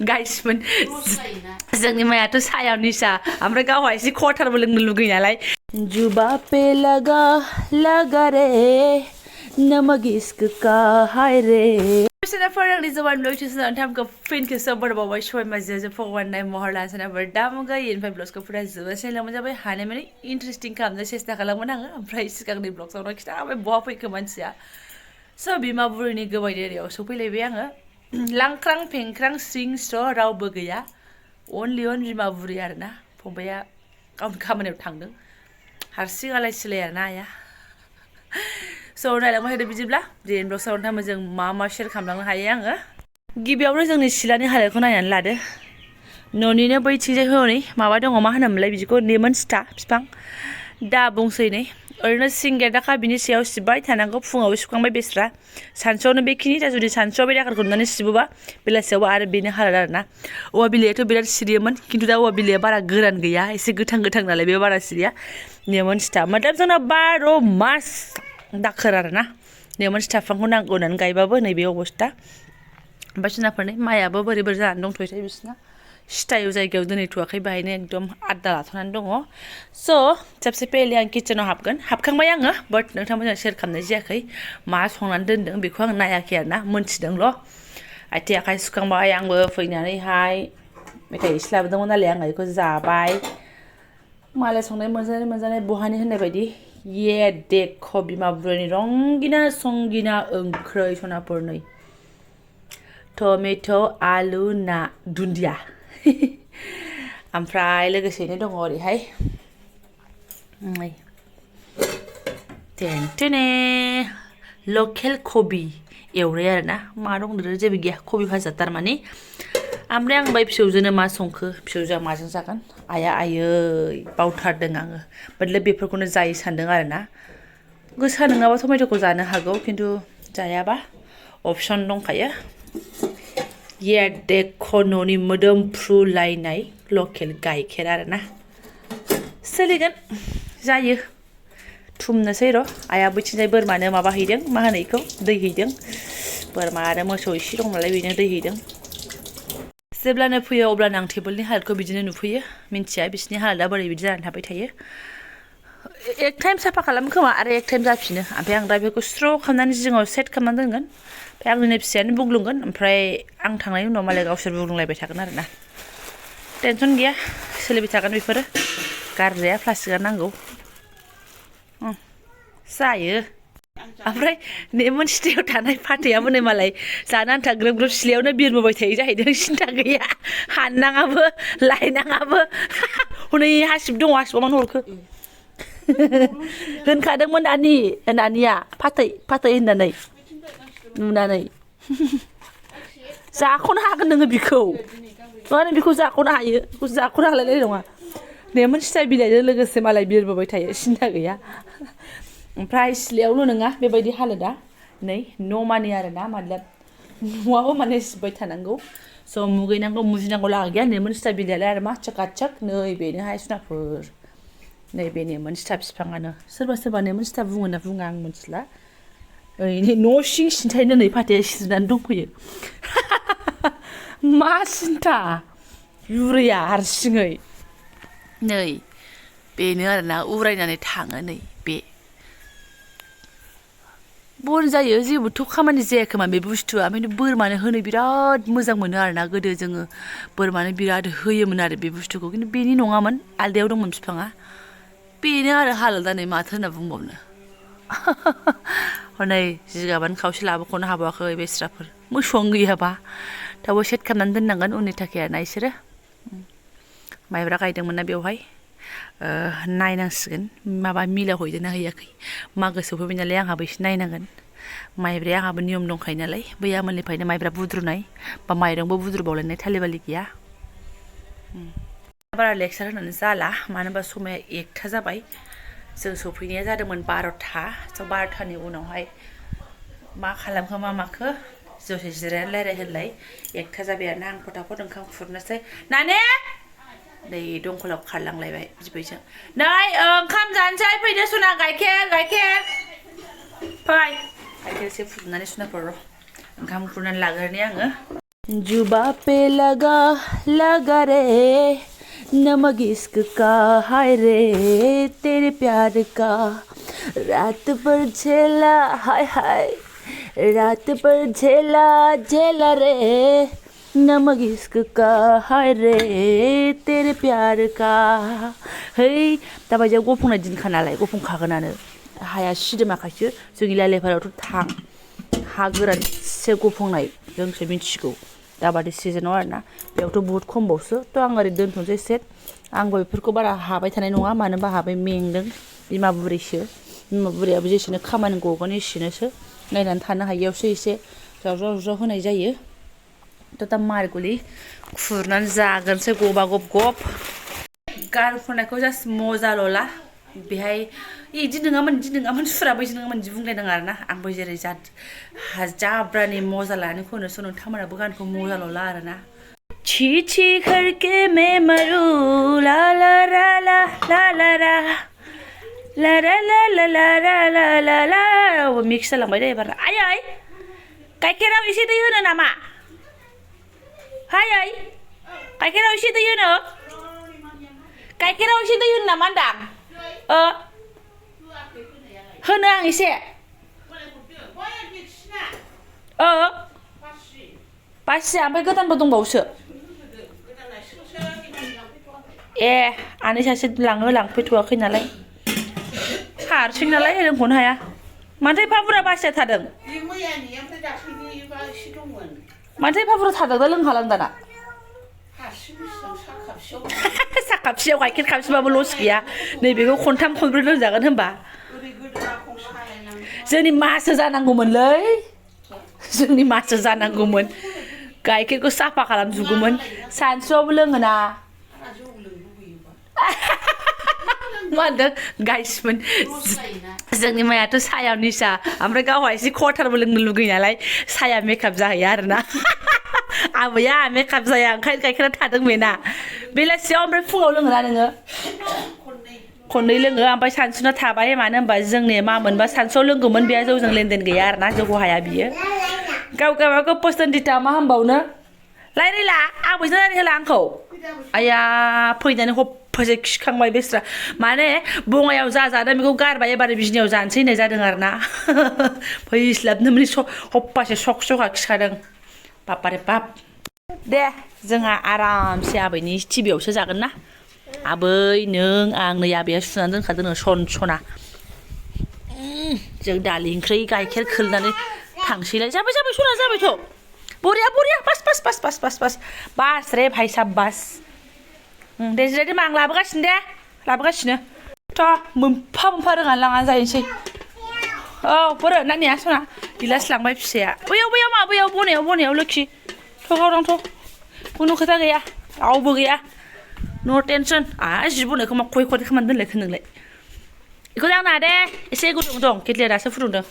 गाइसमोन जोंनि मायाथ' सायाव निसा ओमफ्राय गावहा एसे खथारबो लोंनो लुगैयो नालाय जुबा पे लगा रे नमक इश्क का हाय रे बिसोरना फोरोंनि जबान ब्लग चुसना थामखौ फिनखौ सोबोरबावबाय सय माजे फगवान नाय महर लानसना बर दामगा इनफाय ब्लग्सखौ फुरा जोबोसे लामो जाबाय हानाय माने इन्टारेस्टिं खालामनो सेस्था खालामोन आङो ओमफ्राय सिगांनि ब्लग्सआवनो खिथाबाय बहा फैखो मानसिया स' बिमा बुरिनि गोबाय एरियायाव सफैलायबाय आङो लांख्रां फेंख्रां स्रिं स्र' रावबो गैया अनलि बिमा बुरि आरोना फंबाया गावनि खामानियाव थांदों हारसिं आलाय सिलाय आरोना आया स' नायलांबाय थादो बिदिब्ला दिनै ब्लग्सआव थामो जों मा शेयार खालामलांनो हायो आङो गिबियावनो जोंनि सिलानि हालोदखौ नायनानै लादो न'निनो बैथिंजाय हनै माबा दङ मा होनोमोनलाय बिदिखौ लेमन स्टा बिफां दा बुंसै नै ओरैनो सिंगेदाखा बिनि सायाव सिबबाय थानांगौ फुङाव सुखांबाय बेस्रा सानसुआवनो बेखिनि दा जुदि सानसुआव बे दाखोरखौ नुनानै सिबोबा बेलासियावबो आरो बेनो हालोद आरोना औवा बिलाइयाथ' बिराद सिरियोमोन खिन्थु दा औवा बिलाइया बारा गोरान गैया एसे गोथां नालाय बे बारा सिरिया लेमन स्टा मतलब जोंना 12 मास दाखोर आरोना लेमन स्टा बिफांखौ नांगौ होननानै गायबाबो नैबे अबस्था ओमफ्राय सोनाफोरनि माइयाबो बोरै जानानै दंथ'योथाय बिसिना सिटायाव जायगायाव दोनहैथ'वाखै बाहायनो एकदम आद्दा लाथ'नानै दङ स' सबसे पेहले आं किचेनाव हाबखांबाय आङो बाट नोंथांमोनजों शेयार खालामनाय जायाखै मा संनानै दोनदों बेखौ आं नायाखै आरोना मोनथिदोंल' आथिं आखाइ सुखांबाय आंबो फैनानैहाय मेथाइ एसे लाबोदोंमोन नालाय आङो बेखौ जाबाय मालाय संनाय मोनजानाय बहानि होननाय बायदि ये देख बिमा बुरैनि रंगिना संगिना ओंख्रै सनाफोरनै टमेट' आलु ना दुन्दिया ओमफ्राय लोगोसेनो दङ ओरैहाय टेनटेने लकेल कबि एवनाय आरोना मा दंदेरो जेबो गैया कबि भाजा थारमाने ओमफ्राय आं बाय फिसौजोनो मा संखो फिसौजोआ माजों जागोन आइया आयै बावथारदों आङो मतलब बेफोरखौनो जायो सानदों आरोना गोसा नङाबा टमेट'खौ जानो हागौ खिन्थु जायाबा अपसन दंखायो ये देख न'नि मोदोमफ्रुलायनाय लकेल गाइखेर आरोना सोलिगोन जायो थुमनोसै र' आइया बैथिंजाय बोरमानो माबा हैदों मा होनो बेखौ दै हैदों बोरमा आरो मोसौ एसे दं नालाय बेनो दै हैदों जेब्लानो फैयो अब्लानो आं टेबोलनि हालोदखौ बिदिनो नुफैयो मिन्थिया बिसिनि हालोदा बोरै बिदि जानानै थाबाय थायो एक टाइम साफा खालामो खोमा आरो एक टाइम जाफिनो ओमफ्राय आं दा बेखौ स्र' खालामनानै जिङाव सेट खालामनानै दोनगोन ओमफ्राय आंनि फिसायानो बुग्लुंगोन ओमफ्राय आं थांनायनि उनाव मालाय गावसोर बुग्लुंलायबाय थागोन आरोना टेनसन गैया सोलिबाय थागोन बेफोरो गारजाया प्लास्टिकआ नांगौ जायो ओमफ्राय लेमन स्टायाव थानाय फाथैयाबो नै मालाय जानो आन्था ग्रोब ग्रोब सिलायावनो बिरबोबाय थायो जाहैदों सिन्था गैया हाननाङाबो लायनाङाबो हनै हासिब दङ हासिबाव मानो हरखो होनखादोंमोन नानिया फाथै होननानै नुनानै जाख'नो हागोन नोङो बिखौ माने बेखौ जाख'नो हायो बेखौ जाख'नो हालायलाय नङा लेमन स्टा बिलाइजों लोगोसे मालाय बिरबोबाय थायो सिन्था गैया ओमफ्राय सिलायावल' नङा बेबायदि हालोदा नै न'मानि आरोना मतलब न'आबो माने सिबबाय थानांगौ स' मुगैनांगौ मुजिनांगौ लागा गैया लेमन स्टा बिलाइयालाय आरो मा चकाचक नै बेनोहाय सुनाफोर नैबे लेमन स्टा बिफाङानो सोरबा लेमन स्टा बुङो ना बुङा आं मिथिला ओरै न' सिन्थायनो नै फाथैया सिरिनानै दंफैयो मा सिन्था बुरैया हारसिङै नै बेनो आरोना उरायनानै थाङो नै बे बन जायो जेबोथ' खामानि जाया खोमा बे बुस्थुआ ओमफ्राय बोरमानो होनो बिराद मोजां मोनो आरोना गोदो जोङो बोरमानो बिराद होयोमोन आरो बे बुस्थुखौ खिन्थु बेनि नङामोन आलदायाव दंमोन बिफाङा बेनो आरो हालोदा नै माथो होनना बुंबावनो हनै जिगाबानो खावसे लाबोख'नो हाबावाखै बेस्राफोर मोसौआनो गैयाबा दाबो सेट खालामनानै दोननांगोन उननि थाखाय आरोना इसोरो माइब्रा गायदोंमोन ना बेवहाय नायनांसिगोन माबा मिलाव हैदोंना हैयाखै मागो सफैबाय नालाय आंहाबो एसे नायनांगोन माइब्राया आंहाबो नियम दंखायो नालाय बै आमोलनिफ्रायनो माइब्रा बुद्रुनाय बा माइरंबो बुद्रुबावलायनाय थालिबालि गैया बारा लेक्सार होनानै जाला मानो होनबा समाया 1ता जाबाय जों सफैनाया जादोंमोन 12ता स' 12तानि उनावहाय मा खालामखो मा माखो दसे जिरायनानै रायज्लायहोलाय 1ता जाबाय आरोना आं फटाफट ओंखाम खुरनोसै नानि नै दंखलाव खारलांलायबाय बिबैजों नै ओंखाम जानोसै फैदो सुना गाइखेर फै गाइखेर एसे फुदुंनानै सुनाफोर ओंखाम खुरनानै लाग्रोनि आङो जुबा पे लगा लगा रे नमक इश्क का हाय रे तेरे प्यार का रात पर झेला हाय हाय रात पर झेला झेला रे नमक इश्क का हाय रे तेरे प्यार का है दाबायदियाव गफंनाय दिनखा नालाय गफंखागोनानो हाया सिदोमाखायसो जोंनि लाइलायफोरावथ' थां हा गोरानसो गफंनाय जोंसो मिथिगौ दाबादि सिजोनाव आरोना बेयावथ' बुहुत खमबावसो थ' आं ओरै दोनथ'नोसै सेट आंबो बेफोरखौ बारा हाबाय थानाय नङा मानो होनबा हाबाय मेंदों बिमा बुरैसो बिमा बुरैयाबो जेसेनो खामानि गगोन एसेनोसो नायनानै थानो हायियावसो एसे जावजाव जावजाव होनाय जायो थ' दा मारगुलि खुरनानै जागोनसै गबा गब गब गारफोरनायखौ जास्ट मजाल'ला बेहाय इदि नङामोन सुराबो इदि नङामोन इदि बुंलायदों आरोना आंबो जेरै जाब्रानि मजा लानानै खनोसो नोंथांमोनाबो गानखौ मजाल'ला आरोना छी छी करके मैं मरूं ला ला ला ला ला ला ला ला ला ला ला ला ला ला ला मिक्स जालांबाय दे एबार आयै गाइखेराव एसे दै होनो नामा हायै गाइखेराव एसे दै होनो गाइखेराव एसे दै होनो नामा होनदां होनो आं एसे बासिया ओमफ्राय गोदानबो दंबावोसो ए आनै सासे लांफैथ'वाखै नालाय हारसिं नालाय रोंख'नो हाया माथो एफा बुरजा बासिया थादों माथो एफा बुरजा थादों दा लोंहालां दाना सा खापसेयाव गाइखेर खापसेबाबो लस गैया नैबेखौ खनथाम खनब्रै लोंजागोन होनबा जोंनि मासो जानांगौमोनलै जोंनि मासो जानांगौमोन गाइखेरखौ साफा खालामजोबगौमोन सानसुआवबो लोङोना मा होनदों गाइसमोन जोंनि मायाथ' सायाव निसा ओमफ्राय गावहा एसे खथारबो लोंनो लुगैयो नालाय साया मेकआप जाहैयो आरोना आबैया मेकआप जाया ओंखायनो गाइखेरा थादों बेना बेलासियाव ओमफ्राय फुङाव लोङोना नोङो खननै लोङो ओमफ्राय सानसुना थाबाय मानो होनबा जोंनि मा मोनबा सानसुआव लोंगौमोन बेहा जौजों लेनदेन गैया आरोना जौखौ हाया बियो गावगाबागाव पसन्दिता मा होनबावनो रायलायला आबैजों रायलायहोला आंखौ आया फैनानै हप्पासे खिखांबाय बेस्रा माने बङायाव जा जादों बेखौ गारबाय एबार बिजनियाव जानोसै होननाय जादों आरोना फैस्लाबनो माने हप्पासे सक सका खिखादों बापारे बाप दे जोंहा आरामसे आबैनि टिभियावसो जागोन ना आबै नों आं नै आबैया सुनानै दोनखादों सना जों दालि ओंख्रि गाइखेर खोलनानै थांसैलाय जाबाय सना जाबायथ' बरिया बास रे भाइ साब बास दे जिरायदो मा आं लाबोगासिनो थ' मोनफा रोङा लांनानै जाहैनोसै औ बोरो नानिया सना गिलास लांबाय फिसाया बैयाव बनायाव लोखि थ' गावदांथ' खुनु खोथा गैया रावबो गैया न' टेनसन जि बनायखौ मा खय खालामनानै दोनलायखो नोंलाय बेखौ दांना दे एसे गुदुं दं केटलिया दासो फुदुंदों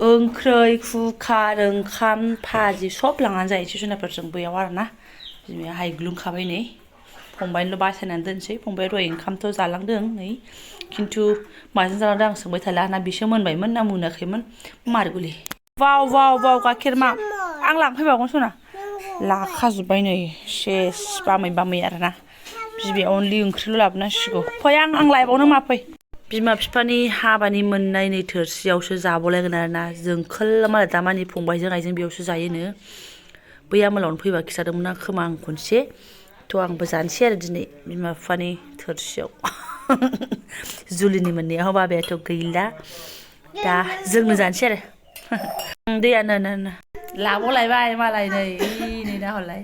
ओंख्रै कुकार ओंखाम भाजि सब लांनानै जाहैनोसै जुनाफोरजों बैयाव आरोना बिमाया हायग्लुंखाबाय नै फंबायनिल' बासायनानै दोनसै फंबाया दहाय ओंखामथ' जालांदों नै खिन्थु माजों जालांदों आं सोंबाय थाला ना बिसो मोनबायमोन ना मोनाखैमोन मारगुलि वाव गाइखेर मा आं लांफैबावगोन सना लाखाजोब्बाय नै सेस बामै आरोना बिमाया अनलि ओंख्रिल' लाबोनांसिगौ फै आं लायबावनो मा फै बिमा बिफानि हाबानि मोननाय नै थोरसियावसो जाबावलायगोन आरोना जोंखोल मालाय दामानि फंबायजों आइजों बेयावसो जायोनो बैया मोलावनो फैबा खिथादोंमोन आं खोमा आं खनसे थ' आंबो जानोसै आरो दिनै बिमा बिफानि थोरसियाव जुलिनि मोननायाव बाबायाथ' गैला दा जोंनो जानोसै आरो दैयानो लाबावलायबाय मालाय नै नाहरलाय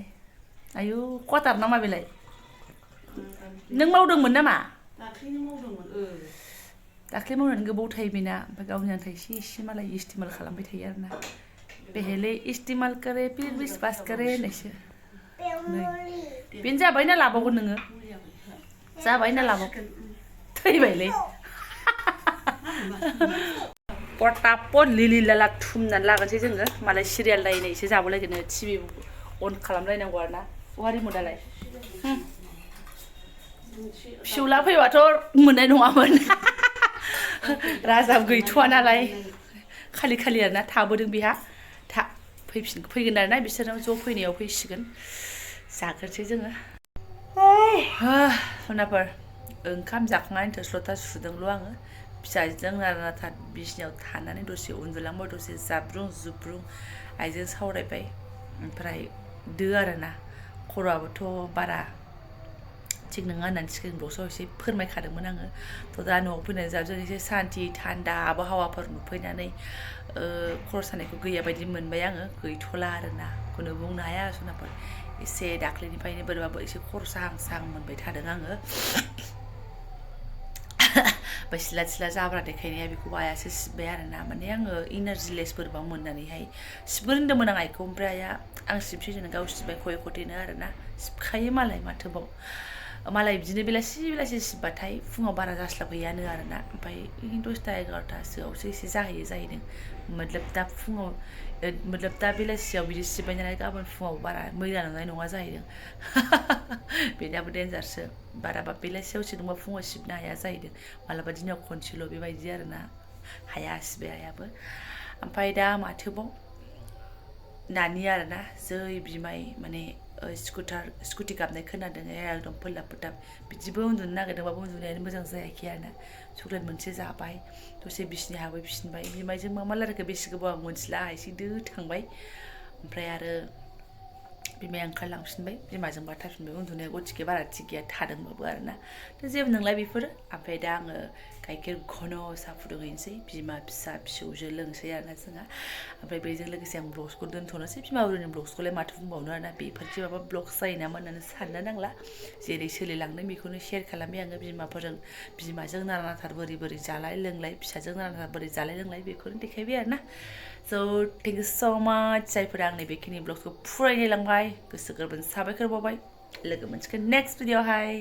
आयु कटार ना मा बेलाय नों मावदोंमोन नामा दाख्लै मावनानै गोबाव थायो बेना ओमफ्राय गावनि आन्था एसे मालाय इस्टिमाल खालामबाय थायो आरोना बेहेले इस्टिमाल करे फिर बिश्वास करे होननायसो बेनो जाबाय ना लाबावगोन नोङो जाबाय ना लाबावगोन थैबायलै पटापट लिलि लाला थुमनानै लागोनसै जोङो मालाय सिरियाल नायनायसो जाबावलायगोन टिभि अन खालामलायनांगौ आरोना बहा रिमटआलाय फिसौला फैबाथ' मोननाय नङामोन राजाबो गैथ'वा नालाय खालि आरोना थाबोदों बेहा फैगोन आरोना बिसोरनाव ज' फैनायाव फैसिगोन जाग्रोसै जोङो सनाफोर ओंखाम जाखांनानै थोरसि लथा सुदोंल' आङो फिसाजों नाथा बिसिनायाव थानानै दसे उन्दुलांबाय दसे जाब्रुं जुब्रुं आइजों सावरायबाय ओमफ्राय दो आरोना खर'आबोथ' बारा थिग नङा होननानै सिगां ब्लगआव एसे फोरमायखादोंमोन आङो थ' दा न'आव फैनानै जों एसे सान्थि थान्दा आबहावाफोर नुफैनानै खर' सानायखौ गैया बायदि मोनबाय आङो गैथ'ला आरोना खौनो बुंनो हाया सनाफोर एसे दाख्लैनिफ्रायनो बोरैबाबो एसे खर' साहां साहां मोनबाय थादों आङो ओमफ्राय सिला सिला जाब्रा देखायनाया बेखौ आइयासो सिबबाय आरोना माने आङो इनारजिलेस बोरैबा मोननानैहाय सिबगोन होन्दोंमोन आं आइखौ ओमफ्राय आइया आं सिबसै जोंनो गाव सिबबाय खये खथेनो आरोना सिबखायो मालाय माथोबाव मालाय बिदिनो बेलासि बेलासि सिबबाथाय फुङाव बारा जास्लाबहैयानो आरोना ओमफ्राय 10ता 11तासोआवसो एसे जाहैयो जाहैदों मतलब दा फुङाव मतलब दा बेलासियाव बिदि सिबबाय नालाय गाबोन फुङाव बारा मैला नुनाय नङा जाहैदों बेनाबो देन्जारसो बाराबा बेलासियाव सिबदोंबा फुङाव सिबनो हाया जाहैदों मालाबा दिनाव खनसेल' बेबायदि आरोना हाया सिबबाय आइयाबो ओमफ्राय दा माथोबाव नानि आरोना जै बिमाय माने स्कुटि गाबनाय खोनादों एकदम फोलाब फोथाब बिदिबो उन्दुनो नागिरदोंबाबो उन्दुनायानो मोजां जायाखै आरोना चक्लेट मोनसे जाबाय दसे बिसिनि हाबहैफिनबाय बिमायजों मा रायलायखो बेसे गोबाव आं मोनथिला एसे दो थांबाय ओमफ्राय आरो बिमाया ओंखारलांफिनबाय बिमाजों बाथारफिनबाय उन्दुनाया गथिखे बारा थिग गैया थादोंबाबो आरोना थ' जेबो नंला बेफोरो ओमफ्राय दा आङो गाइखेर घन' साहा फुदुंहैनोसै बिमा फिसा फिसौजो लोंसै आरोना जोंहा ओमफ्राय बेजों लोगोसे आं ब्लग्सखौ दोनथ'नोसै बिमा बुरिनि ब्लग्सखौलाय माथो बुंबावनो आरोना बेफोरखि माबा ब्लग्स जायो नामा होननानै साननो नांला जेरै सोलिलांदों बेखौनो शेयार खालामबाय आङो बिमाफोरजों बिमाजों नारा नाथार बोरै बोरै जालाय लोंलाय फिसाजों नारा नाथार बोरै जालाय लोंलाय बेखौनो देखायबाय आरोना स' थेंक इउ स' माच जायफोरा आंनि बेखिनि ब्लग्सखौ फरायनायलांबाय गोसो गोरबोनि साबायखर बावबाय लोगो मोनसिगोन नेक्स्ट भिडिअ'आवहाय